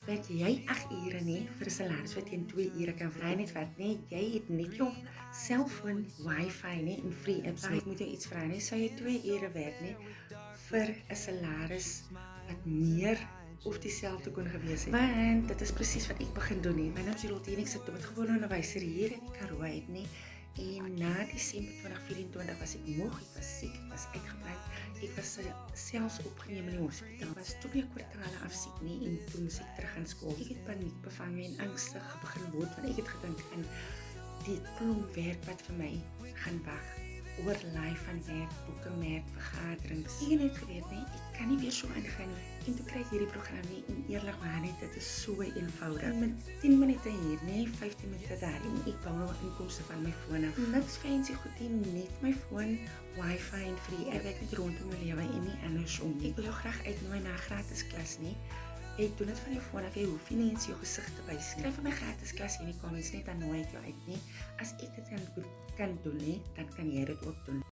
Werk jy 8 ure nie vir 'n salaris wat teen 2 ure kan vry net wat nie. Jy het net jou selfoon, wifi nie en free apps nie. Ek moet jou iets vra nie. Sou jy 2 ure werk nie vir 'n salaris wat meer of dieselfde kon gewees het? Want dit is presies wat ek begin doen nie. My naam is Joltien, ek sit met gewone onderwyser hier in die Karoo uit nie. En na Desember 2024 was ek moeg, ek was siek, ek was uitgebrand. Ek was selfs opgeneem in die hospitaal. Ek was 2 kwartale af siek nie en toe moes ek terug gaan skool. Ek het paniek bevange en angstig begin word want ek het gedink aan die klomp werk wat vir my gaan wag. Oorlaai van werk, boeke, merk, vergaderings. Ek het net geweet nie, ek kan nie weer so ingaan nie. En toe kry ek hierdie program nie en eerlikwaar net, dit is so eenvoudig. En met 10 minute hier, nee, 15 minute daar en ek bou nou inkomste van my foon af. Niks fancy goed nie, net my foon, wifi en free. Ek werk net rondom my lewe en nie andersom nie. Ek wil jou graag uitnooi na 'n gratis klas nie. Jy doen dit van jou foon af, jy hoef nie eens jou gesig te wys. Skryf vir my gratis klas in die comments net, dan nooi ek jou uit nie. As ek dit kan doen nie, dan kan jy dit ook doen.